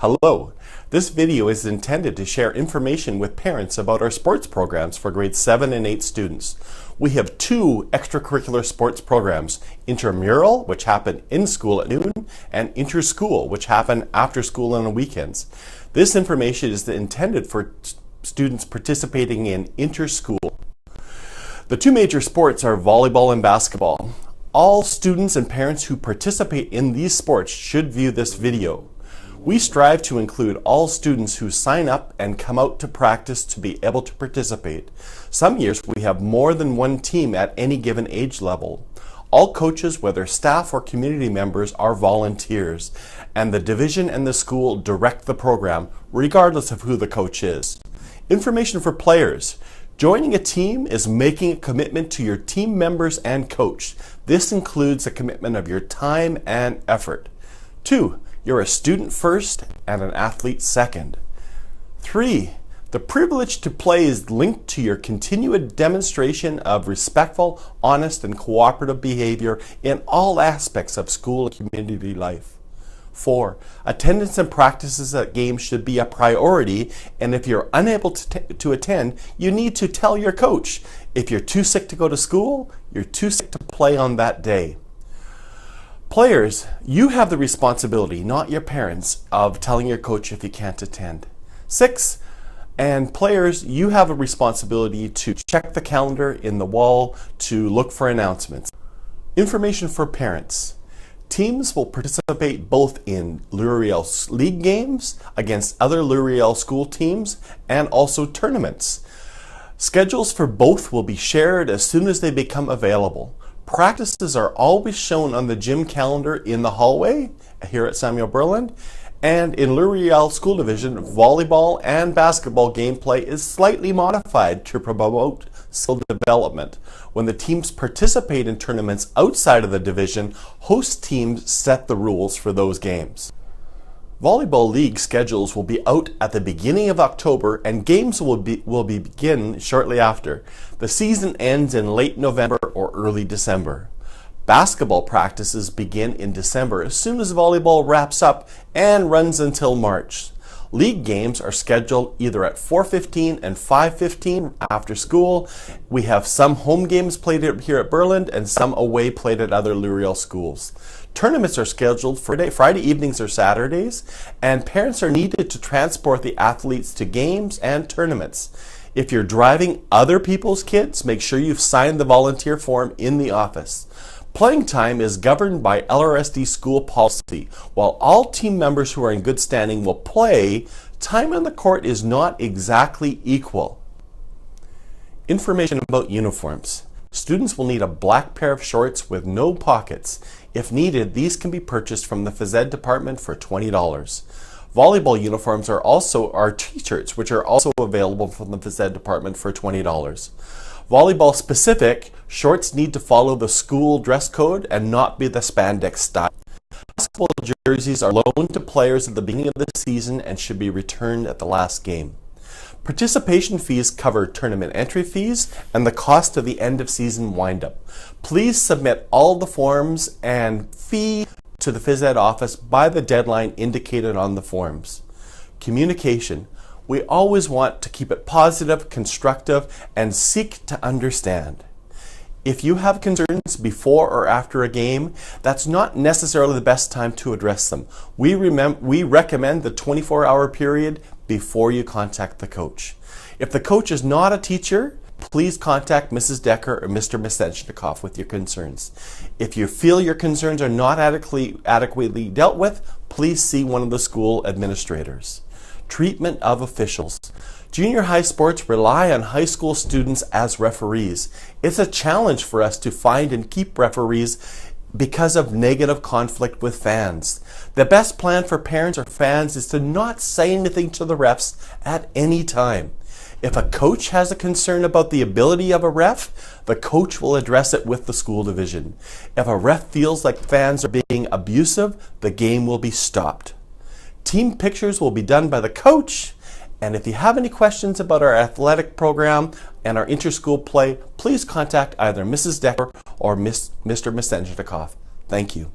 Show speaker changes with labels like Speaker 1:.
Speaker 1: Hello, this video is intended to share information with parents about our sports programs for grades 7 and 8 students. We have two extracurricular sports programs, intramural, which happen in school at noon, and interschool, which happen after school and on weekends. This information is intended for students participating in interschool. The two major sports are volleyball and basketball. All students and parents who participate in these sports should view this video. We strive to include all students who sign up and come out to practice to be able to participate. Some years we have more than one team at any given age level. All coaches, whether staff or community members, are volunteers, and the division and the school direct the program, regardless of who the coach is. Information for players. Joining a team is making a commitment to your team members and coach. This includes a commitment of your time and effort. 2. You're a student first and an athlete second. 3. The privilege to play is linked to your continued demonstration of respectful, honest, and cooperative behavior in all aspects of school and community life. 4. Attendance and practices at games should be a priority, and if you're unable to attend, you need to tell your coach. If you're too sick to go to school, you're too sick to play on that day. Players, you have the responsibility, not your parents, of telling your coach if you can't attend. 6. And players, you have a responsibility to check the calendar in the wall to look for announcements. Information for parents. Teams will participate both in Luriel League games against other Luriel school teams and also tournaments. Schedules for both will be shared as soon as they become available. Practices are always shown on the gym calendar in the hallway here at Samuel Burland, and in Luriel School Division, volleyball and basketball gameplay is slightly modified to promote skill development. When the teams participate in tournaments outside of the division, host teams set the rules for those games. Volleyball league schedules will be out at the beginning of October, and games will begin shortly after. The season ends in late November or early December. Basketball practices begin in December as soon as volleyball wraps up and runs until March. League games are scheduled either at 4:15 and 5:15 after school. We have some home games played here at Burland and some away played at other Luriel schools. Tournaments are scheduled for Friday evenings or Saturdays, and parents are needed to transport the athletes to games and tournaments. If you're driving other people's kids, make sure you've signed the volunteer form in the office. Playing time is governed by LRSD school policy. While all team members who are in good standing will play, time on the court is not exactly equal. Information about uniforms. Students will need a black pair of shorts with no pockets. If needed, these can be purchased from the phys ed department for $20. Volleyball uniforms are t-shirts, which are also available from the phys ed department for $20. Volleyball specific, shorts need to follow the school dress code and not be the spandex style. Basketball jerseys are loaned to players at the beginning of the season and should be returned at the last game. Participation fees cover tournament entry fees and the cost of the end of season windup. Please submit all the forms and fee to the phys ed office by the deadline indicated on the forms. Communication. We always want to keep it positive, constructive, and seek to understand. If you have concerns before or after a game, that's not necessarily the best time to address them. We recommend the 24-hour period before you contact the coach. If the coach is not a teacher, please contact Mrs. Decker or Mr. Mesenchnikov with your concerns. If you feel your concerns are not adequately dealt with, please see one of the school administrators. Treatment of officials. Junior high sports rely on high school students as referees. It's a challenge for us to find and keep referees because of negative conflict with fans. The best plan for parents or fans is to not say anything to the refs at any time. If a coach has a concern about the ability of a ref, the coach will address it with the school division. If a ref feels like fans are being abusive, the game will be stopped. Team pictures will be done by the coach, and if you have any questions about our athletic program and our interschool play, please contact either Mrs. Decker or Mr. Mesenchnikov. Thank you.